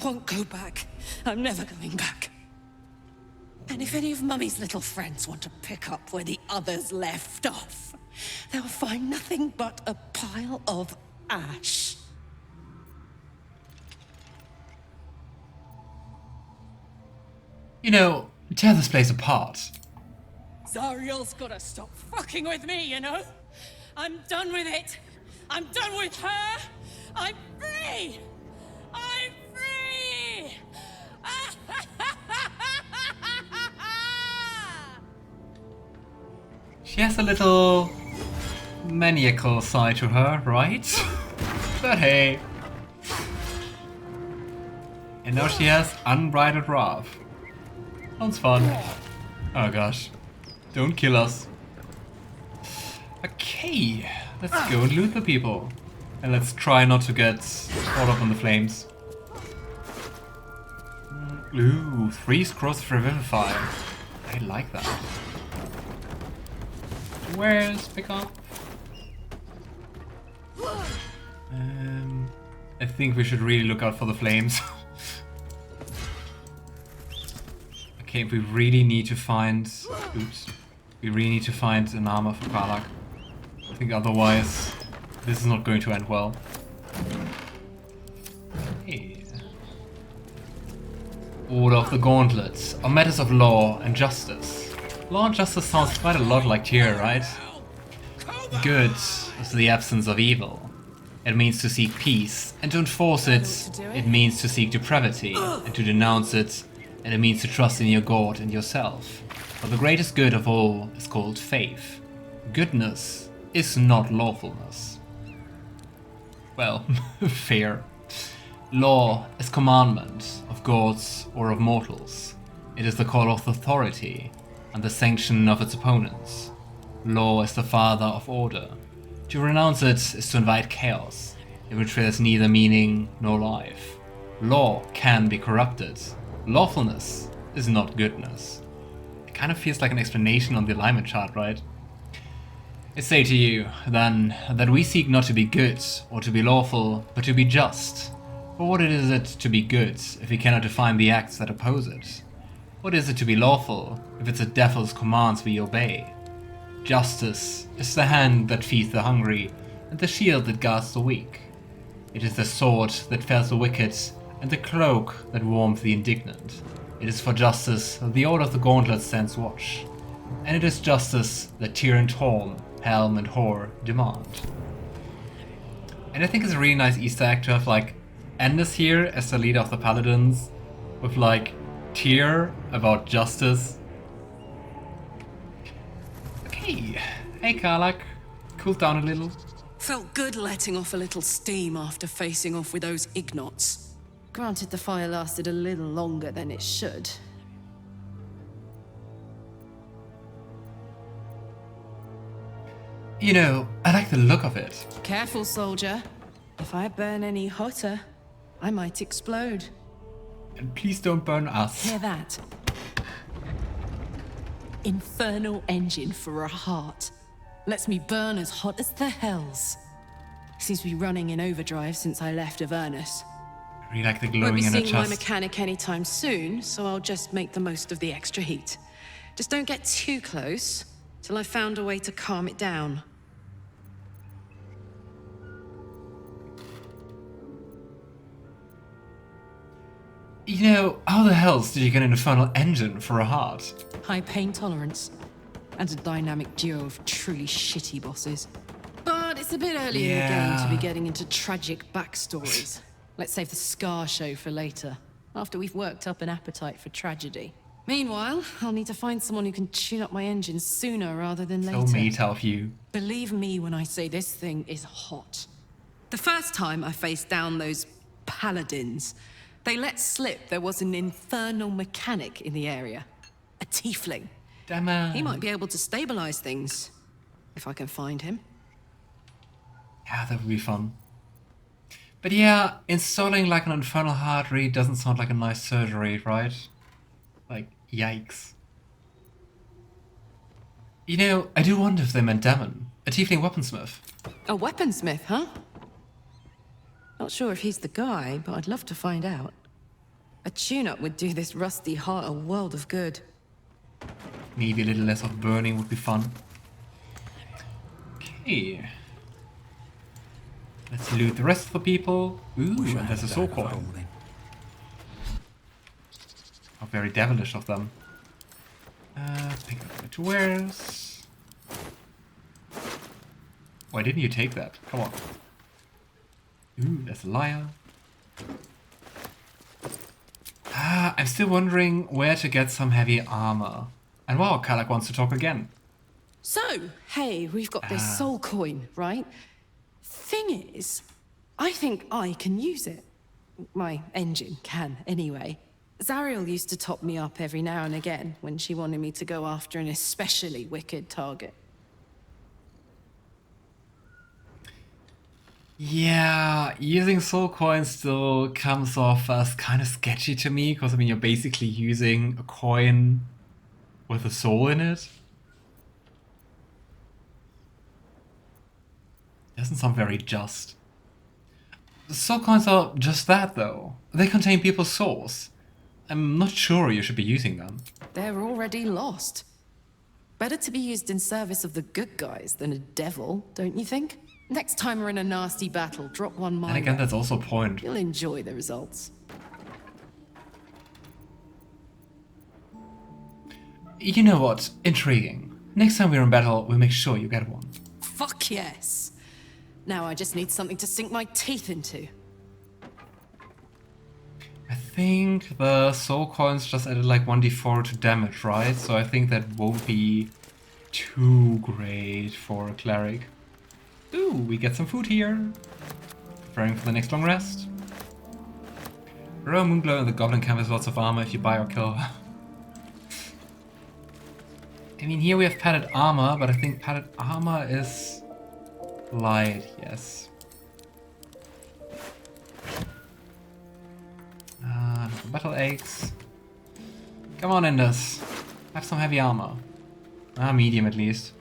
won't go back. I'm never going back. And if any of Mummy's little friends want to pick up where the others left off, they'll find nothing but a pile of ash. You know, tear this place apart. Zariel's gotta stop fucking with me, you know? I'm done with it. I'm done with her. I'm free. I'm free. She has a little maniacal side to her, right? But hey. And now she has unbridled wrath. Sounds fun. Oh gosh. Don't kill us. Okay. Let's go and loot the people. And let's try not to get caught up in the flames. Ooh, 3 scrolls of Revivify. I like that. Where's pickup? I think we should really look out for the flames. Okay, we really need to find... Oops. We really need to find an armor for Karlach. I think otherwise this is not going to end well. Hey. Order of the Gauntlets. On matters of law and justice. Law and justice sounds quite a lot like here, right? Good is the absence of evil. It means to seek peace, and to enforce it, it means to seek depravity, and to denounce it, and it means to trust in your God and yourself. But the greatest good of all is called faith. Goodness is not lawfulness. Well, fair. Law is commandment of gods or of mortals. It is the call of authority and the sanction of its opponents. Law is the father of order. To renounce it is to invite chaos, in which there is neither meaning nor life. Law can be corrupted. Lawfulness is not goodness. It kind of feels like an explanation on the alignment chart, right? I say to you, then, that we seek not to be good or to be lawful, but to be just. For what is it to be good if we cannot define the acts that oppose it? What is it to be lawful if it's the devil's commands we obey? Justice is the hand that feeds the hungry and the shield that guards the weak. It is the sword that fells the wicked and the cloak that warms the indignant. It is for justice that the Order of the Gauntlet stands watch. And it is justice that Tyr and Torm, Helm and Hor demand. And I think it's a really nice Easter egg to have like Enders here as the leader of the Paladins with like Tyr about justice. Okay, hey Karlach, cool down a little. Felt good letting off a little steam after facing off with those ignots. Granted, the fire lasted a little longer than it should. You know, I like the look of it. Careful, soldier. If I burn any hotter, I might explode. And please don't burn us. Hear that? Infernal engine for a heart. Lets me burn as hot as the hells. Seems to be running in overdrive since I left Avernus. I really like the Won't glowing be in her seeing my chest. mechanic anytime soon, so I'll just make the most of the extra heat. Just don't get too close, till I've found a way to calm it down. You know, how the hells did you get an infernal engine for a heart? High pain tolerance, and a dynamic duo of truly shitty bosses. But it's a bit early in the game to be getting into tragic backstories. Let's save the Scar show for later, after we've worked up an appetite for tragedy. Meanwhile, I'll need to find someone who can tune up my engine sooner rather than later. So meta of you. Believe me when I say this thing is hot. The first time I faced down those Paladins, they let slip there was an infernal mechanic in the area. A tiefling. Damn it. He might be able to stabilize things, if I can find him. Yeah, that would be fun. But yeah, installing like an infernal heart really doesn't sound like a nice surgery, right? Like, yikes. You know, I do wonder if they meant Damon, a tiefling weaponsmith. A weaponsmith, huh? Not sure if he's the guy, but I'd love to find out. A tune-up would do this rusty heart a world of good. Maybe a little less of burning would be fun. Okay. Let's loot the rest of the people. Ooh, and there's a soul coin. How very devilish of them. Pick up what to wears. Why didn't you take that? Come on. Ooh, there's a lyre. I'm still wondering where to get some heavy armor. And wow, Karlach wants to talk again. So, hey, we've got this soul coin, right? Thing is, I think I can use it. My engine can, anyway. Zariel used to top me up every now and again when she wanted me to go after an especially wicked target. Yeah, using soul coins still comes off as kind of sketchy to me, because I mean, you're basically using a coin with a soul in it. Doesn't sound very just. The soul coins are just that, though. They contain people's souls. I'm not sure you should be using them. They're already lost. Better to be used in service of the good guys than a devil, don't you think? Next time we're in a nasty battle, drop one my And again, way. that's also a point. You'll enjoy the results. You know what? Intriguing. Next time we're in battle, we'll make sure you get one. Fuck yes! Now I just need something to sink my teeth into. I think the soul coins just added like 1d4 to damage, right? So I think that won't be too great for a cleric. Ooh, we get some food here. Preparing for the next long rest. Royal Moonglow in the Goblin Camp has lots of armor if you buy or kill. I mean, here we have padded armor, but I think padded armor is light, yes. Battle aches. Come on, Indus. Have some heavy armor. Medium at least.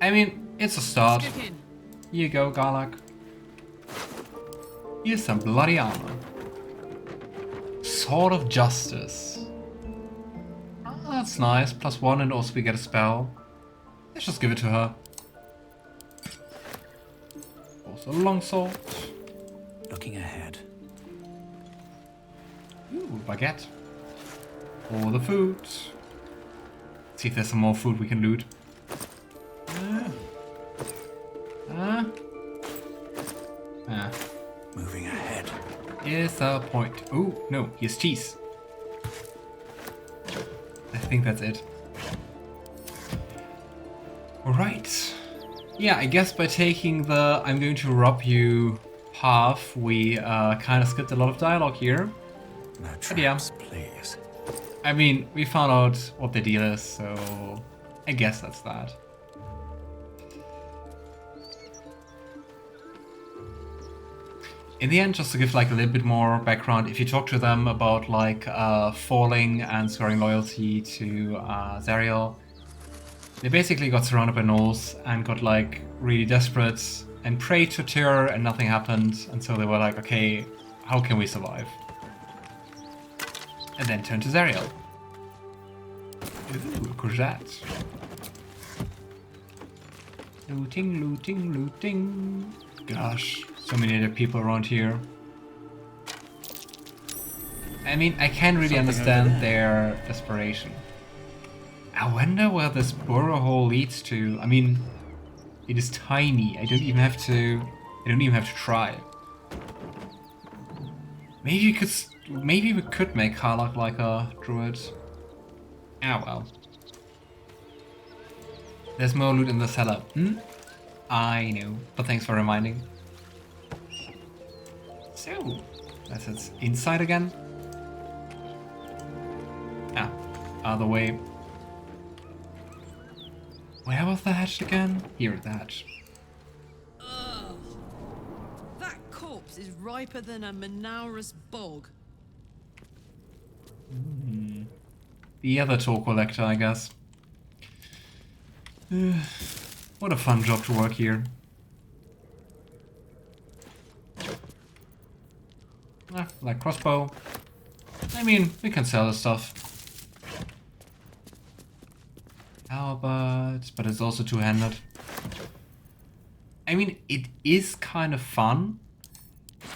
I mean, it's a start. Here you go, Karlach. Here's some bloody armor. Sword of Justice. Oh, that's nice. +1 and also we get a spell. Let's just give it to her. Also longsword. Looking ahead. Ooh, baguette. For the food. Let's see if there's some more food we can loot. Moving ahead. Is a point. Oh, no, here's cheese. I think that's it. Alright. Yeah, I guess by taking the I'm going to rob you path, we kind of skipped a lot of dialogue here. No But yeah. traps, please. I mean, we found out what the deal is, so I guess that's that. In the end, just to give like a little bit more background, if you talk to them about like falling and swearing loyalty to Zariel, they basically got surrounded by gnolls and got like really desperate and prayed to Tyr and nothing happened, and so they were like, okay, how can we survive? And then turned to Zariel. Ooh, courgette. Looting, looting, looting. Gosh, so many other people around here. I mean, I can't really understand their desperation. I wonder where this burrow hole leads to. I mean, it is tiny. I don't even have to try. Maybe we could make Karlach like a druid. Ah well. There's more loot in the cellar. I know, but thanks for reminding. So, that's it inside again. Other way. Where was the hatch again? Here at the hatch. Ugh. That corpse is riper than a Manaurus bog. The other tool collector, I guess. What a fun job to work here. Like crossbow. I mean, we can sell this stuff. Halberd, but it's also two-handed. I mean, it is kind of fun.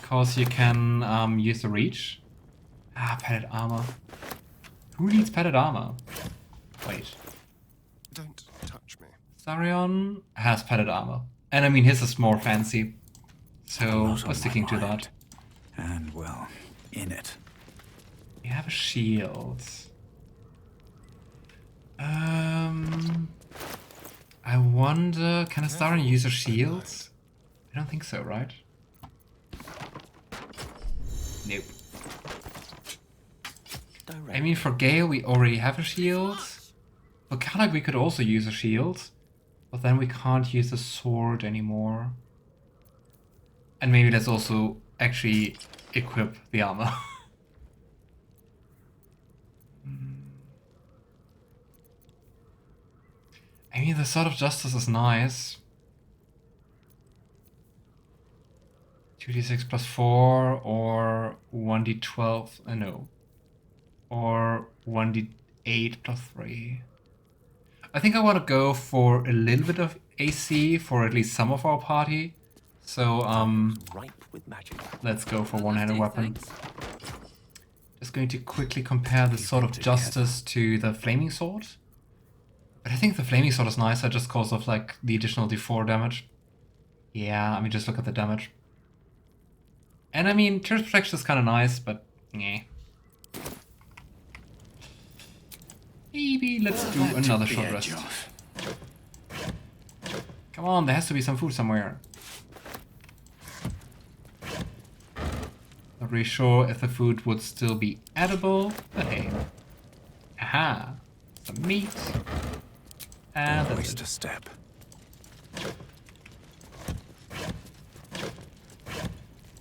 Because you can use the reach. Padded armor. Who needs padded armor? Wait. Don't touch me. Astarion has padded armor. And I mean, his is more fancy. So Not we're on sticking my to mind. that. And, well, in it. We have a shield. I wonder, can Astarion use a shield? I don't think so, right? Nope. I mean, for Gale we already have a shield. For Karlach we could also use a shield. But then we can't use the sword anymore. And maybe let's also actually equip the armor. I mean, the Sword of Justice is nice. 2d6 plus 4 or 1d12, no. Or 1d8 plus 3. I think I want to go for a little bit of AC for at least some of our party. So, Ripe with magic. let's go for one-handed weapon. Just going to quickly compare the Sword of Justice to the Flaming Sword. But I think the Flaming Sword is nicer just because of like the additional d4 damage. Yeah, I mean, just look at the damage. And I mean, Tears Protection is kind of nice, but yeah. Maybe let's do another short rest. Come on, there has to be some food somewhere. Not really sure if the food would still be edible, but hey. Aha! Some meat. And that's Waste it. a step.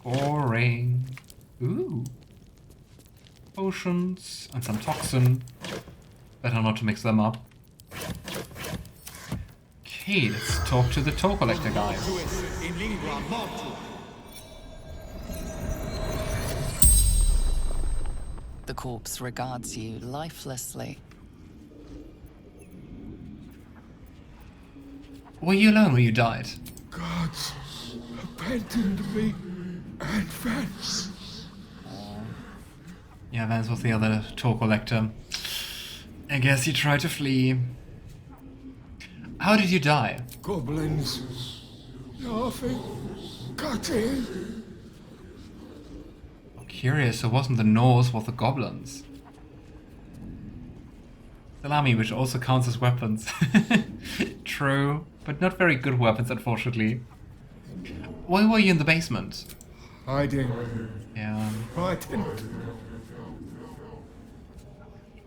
Boring. Ooh. Potions and some toxin. Better not to mix them up. Okay, let's talk to the toll collector guy. The corpse regards you lifelessly. Were you alone when you died? Gods abandoned me and Vance. Yeah, Vance was the other toll collector. I guess he tried to flee. How did you die? Goblins laughing, cutting. I'm curious, it wasn't the Norse, was the goblins. Salami, which also counts as weapons. True, but not very good weapons, unfortunately. Why were you in the basement? Hiding, Yeah. frightened.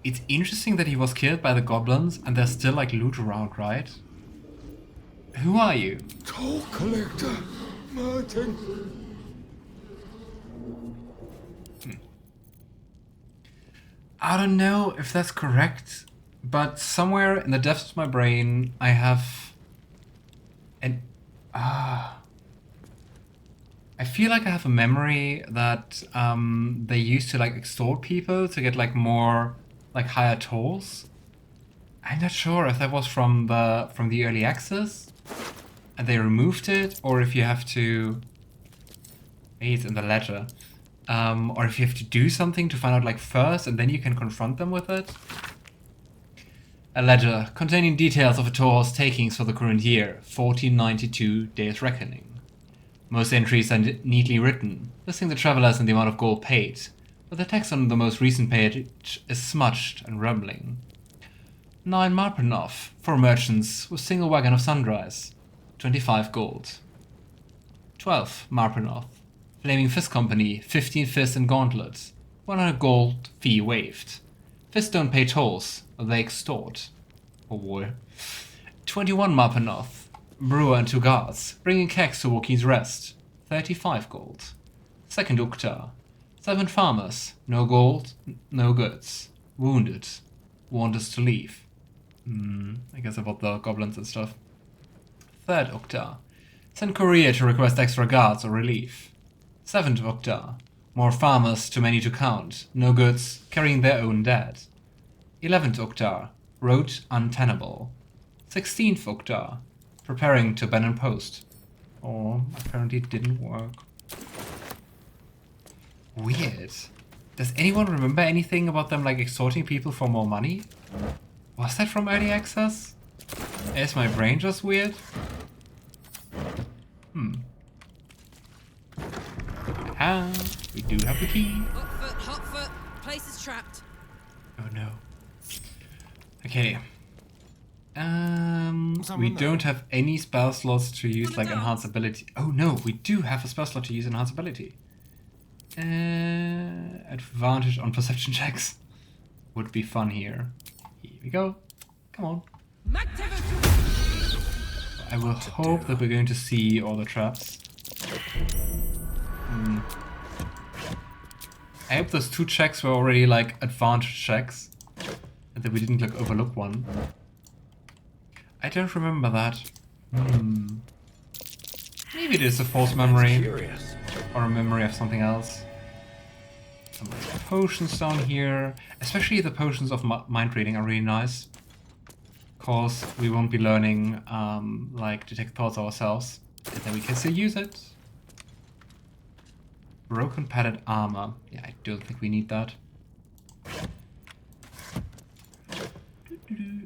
It's interesting that he was killed by the goblins and there's still like loot around, right? Who are you? Toll collector, Martin. I don't know if that's correct, but somewhere in the depths of my brain I have an... I feel like I have a memory that they used to like extort people to get like more like higher tolls. I'm not sure if that was from the early access and they removed it, or if you have to... Maybe it's in the ledger. Or if you have to do something to find out like first and then you can confront them with it. A ledger containing details of a tour's takings for the current year, 1492 days reckoning. Most entries are neatly written, listing the travelers and the amount of gold paid, but the text on the most recent page is smudged and rambling. 9 Marpenov for merchants with single wagon of sundries, 25 gold. 12 Marpenov, Flaming Fist Company, 15 fists and gauntlets, 100 gold fee waived. Fists don't pay tolls, they extort. Oh boy. 21 Marpenov, brewer and 2 guards, bringing kegs to Wookiee's Rest, 35 gold. 2nd Uktar, 7 farmers, no gold, no goods. Wounded, want us to leave. I guess about the goblins and stuff. 3rd Uktar, send courier to request extra guards or relief. 7th Uktar, More farmers, too many to count. No goods, carrying their own dead. 11th Uktar, road untenable. 16th Uktar, preparing to abandon post. Oh, apparently it didn't work. Weird. Does anyone remember anything about them like extorting people for more money? Was that from early access? Is my brain just weird? Ah, we do have the key. Hot foot. Place is trapped. Oh no. Okay. We don't have any spell slots to use like enhance ability. Oh no, we do have a spell slot to use enhance ability. Advantage on perception checks would be fun here. Here we go. Come on. I will hope that we're going to see all the traps. I hope those 2 checks were already like advantage checks and that we didn't like overlook one. I don't remember that. Maybe it is a false memory. Or a memory of something else. Some potions down here. Especially the potions of mind reading are really nice. Cause we won't be learning like detect thoughts ourselves. And then we can still use it. Broken padded armor. Yeah, I don't think we need that.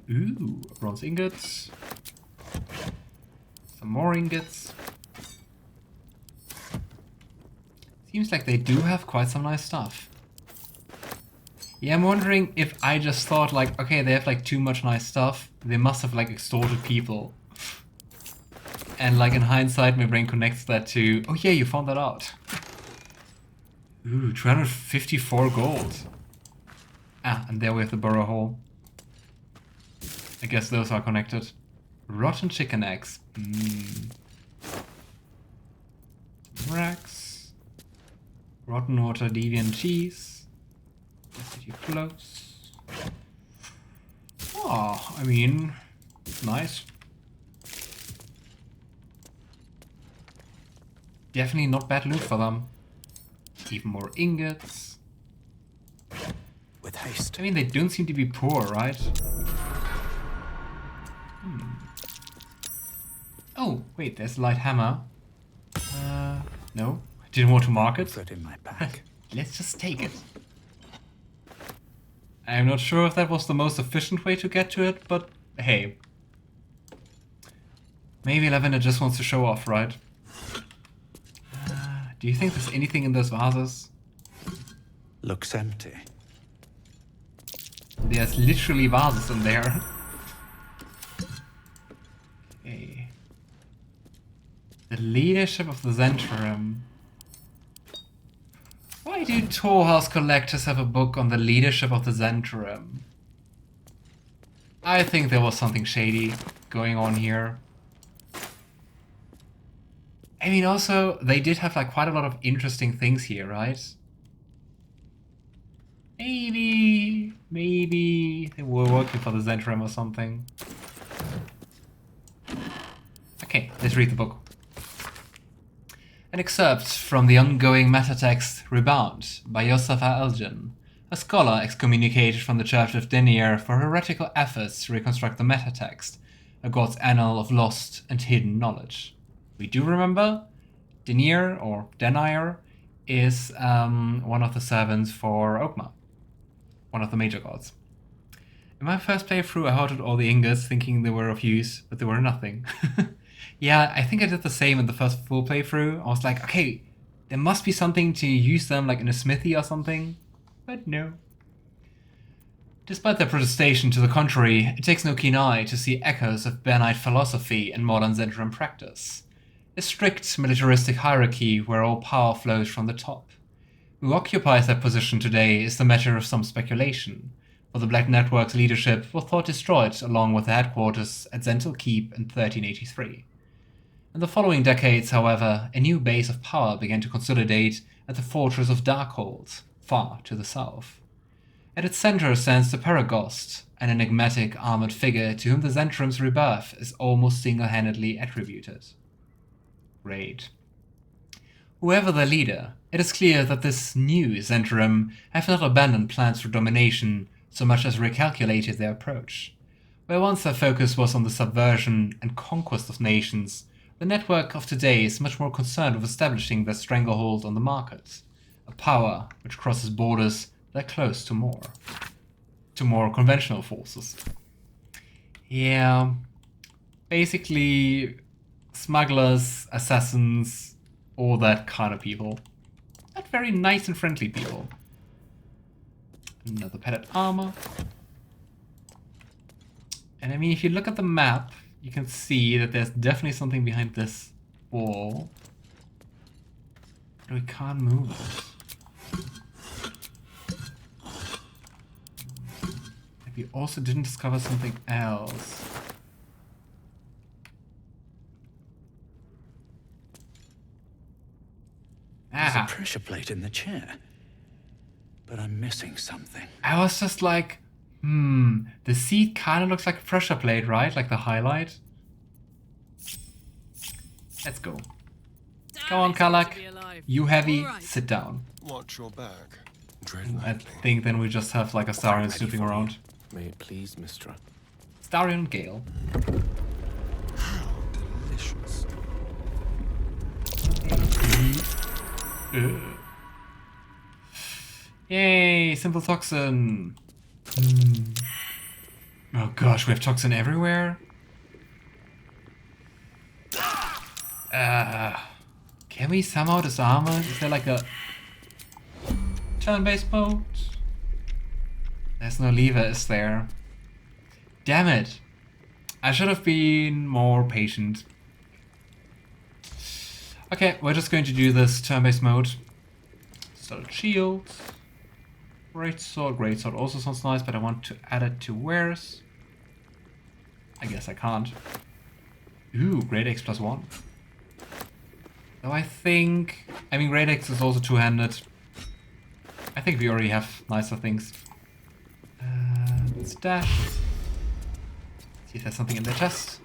Ooh, bronze ingots. Some more ingots. Seems like they do have quite some nice stuff. Yeah, I'm wondering if I just thought like, okay, they have like too much nice stuff. They must have like extorted people. And like in hindsight, my brain connects that to, oh yeah, you found that out. Ooh, 254 gold. Ah, and there we have the burrow hole. I guess those are connected. Rotten chicken eggs. Rags. Rotten water, deviant cheese. City close. Oh, I mean, nice. Definitely not bad loot for them. Even more ingots. With haste. I mean, they don't seem to be poor, right? Oh, wait, there's a light hammer. No, I didn't want to mark it. Put in my pack. Let's just take it. I'm not sure if that was the most efficient way to get to it, but hey. Maybe Lavender just wants to show off, right? Do you think there's anything in those vases? Looks empty. There's literally vases in there. Okay. The leadership of the Zentrum. Why do Torhouse collectors have a book on the leadership of the Zentrum? I think there was something shady going on here. I mean, also, they did have like quite a lot of interesting things here, right? Maybe they were working for the Zentrum or something. Okay, let's read the book. An excerpt from the ongoing metatext Rebound by Yosafa Elgin, a scholar excommunicated from the Church of Denier for heretical efforts to reconstruct the metatext, a god's annal of lost and hidden knowledge. We do remember Denier, or Denier, is one of the servants for Okma, one of the major gods. In my first playthrough, I hoarded all the ingots thinking they were of use, but they were nothing. Yeah, I think I did the same in the first full playthrough. I was like, okay, there must be something to use them like in a smithy or something, but no. Despite their protestation to the contrary, it takes no keen eye to see echoes of Bernite philosophy in modern Zentrum practice. A strict militaristic hierarchy where all power flows from the top. Who occupies that position today is the matter of some speculation, for the Black Network's leadership was thought destroyed along with the headquarters at Zentil Keep in 1383. In the following decades, however, a new base of power began to consolidate at the fortress of Darkhold, far to the south. At its center stands the Paragost, an enigmatic armored figure to whom the Zentrum's rebirth is almost single-handedly attributed. Great. Whoever their leader, it is clear that this new Zentrum have not abandoned plans for domination so much as recalculated their approach. Where once their focus was on the subversion and conquest of nations, the network of today is much more concerned with establishing their stranglehold on the market, a power which crosses borders that are close to more conventional forces. Yeah, basically smugglers, assassins, all that kind of people. Not very nice and friendly people. Another padded armor. And I mean, if you look at the map, you can see that there's definitely something behind this wall. But we can't move it. We also didn't discover something else. There's a pressure plate in the chair. But I'm missing something. I was just like, the seat kind of looks like a pressure plate, right? Like the highlight. Let's go. Come on, Karlach. You heavy, sit down. Watch your back. Tread I lightly. think then we just have like Astarion snooping around. May it please, Mistra. Astarion Gale. How delicious. Yay, simple toxin. Oh gosh, we have toxin everywhere. Can we somehow disarm it? Is there like a turn-based mode? There's no lever, is there? Damn it. I should have been more patient. Okay, we're just going to do this turn-based mode. Start shield. Greatsword also sounds nice, but I want to add it to wares. I guess I can't. Ooh, Great Axe +1. Though I mean Great Axe is also two-handed. I think we already have nicer things. Let's dash. See if there's something in their chest.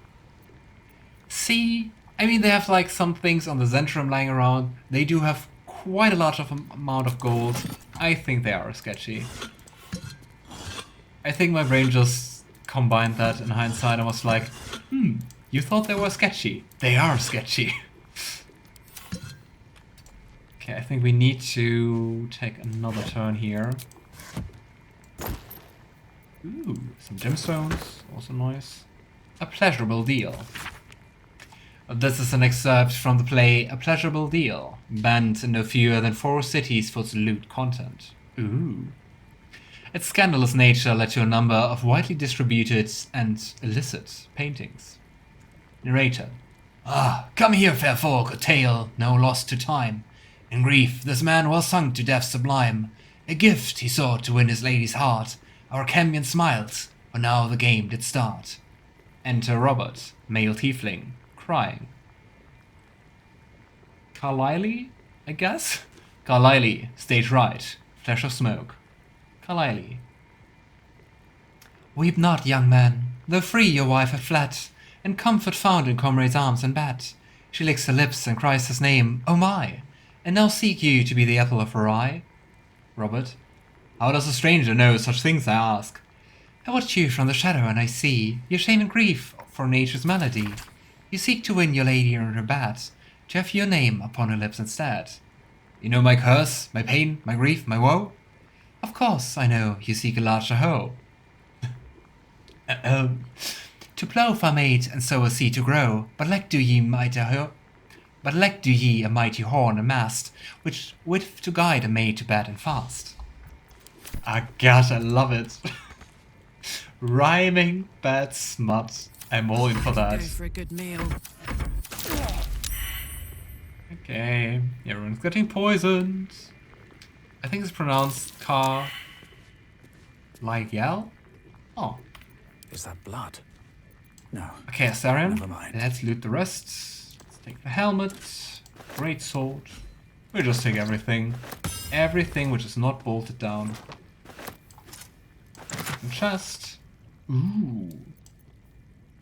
See? I mean, they have like some things on the Zentrum lying around. They do have quite a large amount of gold. I think they are sketchy. I think my brain just combined that in hindsight and was like, you thought they were sketchy. They are sketchy. Okay, I think we need to take another turn here. Ooh, some gemstones, also nice. A pleasurable deal. This is an excerpt from the play A Pleasurable Deal, banned in no fewer than 4 cities for its lewd content. Ooh. Its scandalous nature led to a number of widely distributed and illicit paintings. Narrator. Ah, come here, fair folk, a tale no loss to time. In grief, this man was sunk to death sublime. A gift he sought to win his lady's heart. Our Cambion smiled, for now the game did start. Enter Robert, male tiefling, crying. Carlyle, I guess? Carlyle, stage right, flash of smoke. Carlyle. Weep not, young man, though free your wife had fled, and comfort found in comrade's arms and bed. She licks her lips and cries his name, oh my! And now seek you to be the apple of her eye? Robert. How does a stranger know such things, I ask? I watch you from the shadow and I see your shame and grief for nature's malady. You seek to win your lady in her bed, to have your name upon her lips instead. You know my curse, my pain, my grief, my woe? Of course I know you seek a larger hoe. To plough for mate and sow a seed to grow, but lack do ye a mighty horn and mast, which with to guide a maid to bed and fast. Ah gosh, I love it. Rhyming bad smut. I'm all in for that. Go for a good meal. Okay, everyone's getting poisoned. I think it's pronounced Lae'zel. Oh. Is that blood? No. Okay, Astarion. Never mind. Let's loot the rest. Let's take the helmet. Great sword. We'll just take everything. Everything which is not bolted down. Chest. Ooh.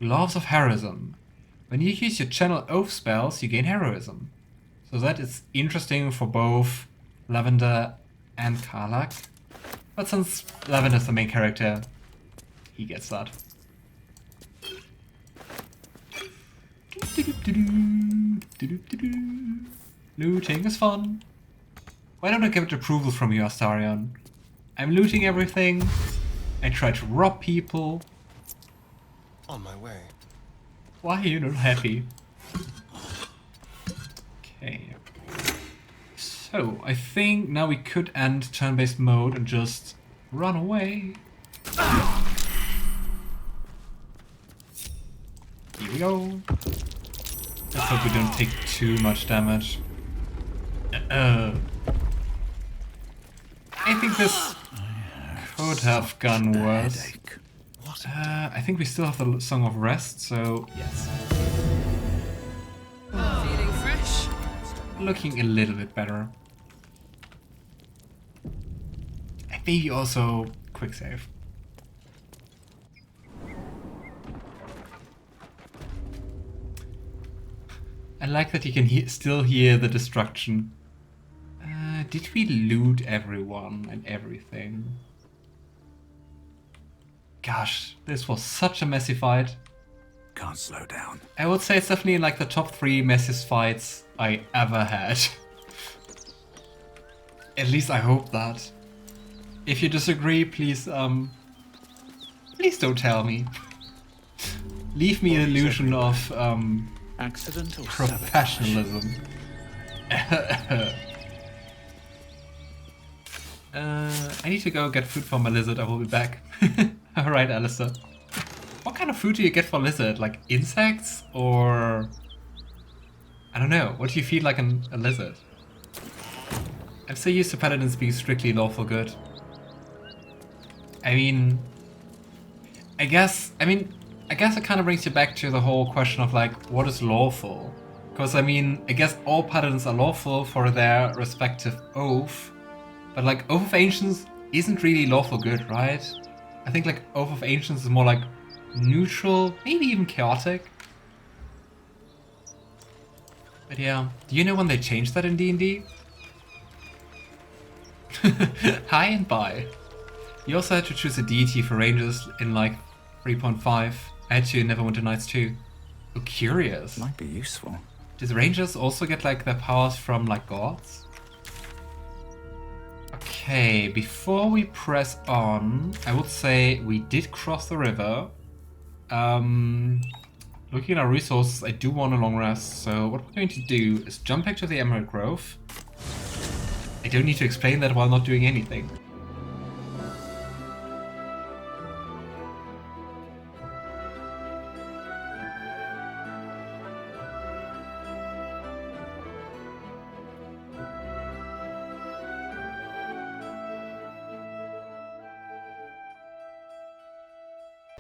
Gloves of Heroism. When you use your channel oath spells, you gain heroism. So that is interesting for both Lavender and Karlach. But since Lavender's the main character, he gets that. Looting is fun. Why don't I get approval from you, Astarion? I'm looting everything. I try to rob people. On my way. Why are you not happy? Okay. So, I think now we could end turn-based mode and just run away. Here we go. Let's hope we don't take too much damage. I think this could have gone worse. I think we still have the Song of Rest, so yes. Feeling fresh? Looking a little bit better. And maybe also quick save. I like that you can still hear the destruction. Did we loot everyone and everything? Gosh, this was such a messy fight. Can't slow down. I would say it's definitely in like the top 3 messiest fights I ever had. At least I hope that. If you disagree, please please don't tell me. Leave me an illusion of Accidental professionalism. I need to go get food for my lizard. I will be back. Alright, Alistair. What kind of food do you get for lizard? Like insects or... I don't know. What do you feed like a lizard? I'm so used to paladins being strictly lawful good. I guess it kind of brings you back to the whole question of like, what is lawful? Because I guess all paladins are lawful for their respective oath. But like, Oath of Ancients isn't really lawful good, right? I think like Oath of Ancients is more like neutral, maybe even chaotic. But yeah, do you know when they changed that in D&D? Hi and bye. You also had to choose a deity for Rangers in like 3.5. I had to in Neverwinter Nights too. Oh, curious. Might be useful. Did Rangers also get like their powers from like gods? Okay, before we press on, I would say we did cross the river. Looking at our resources, I do want a long rest, so what we're going to do is jump back to the Emerald Grove. I don't need to explain that while not doing anything.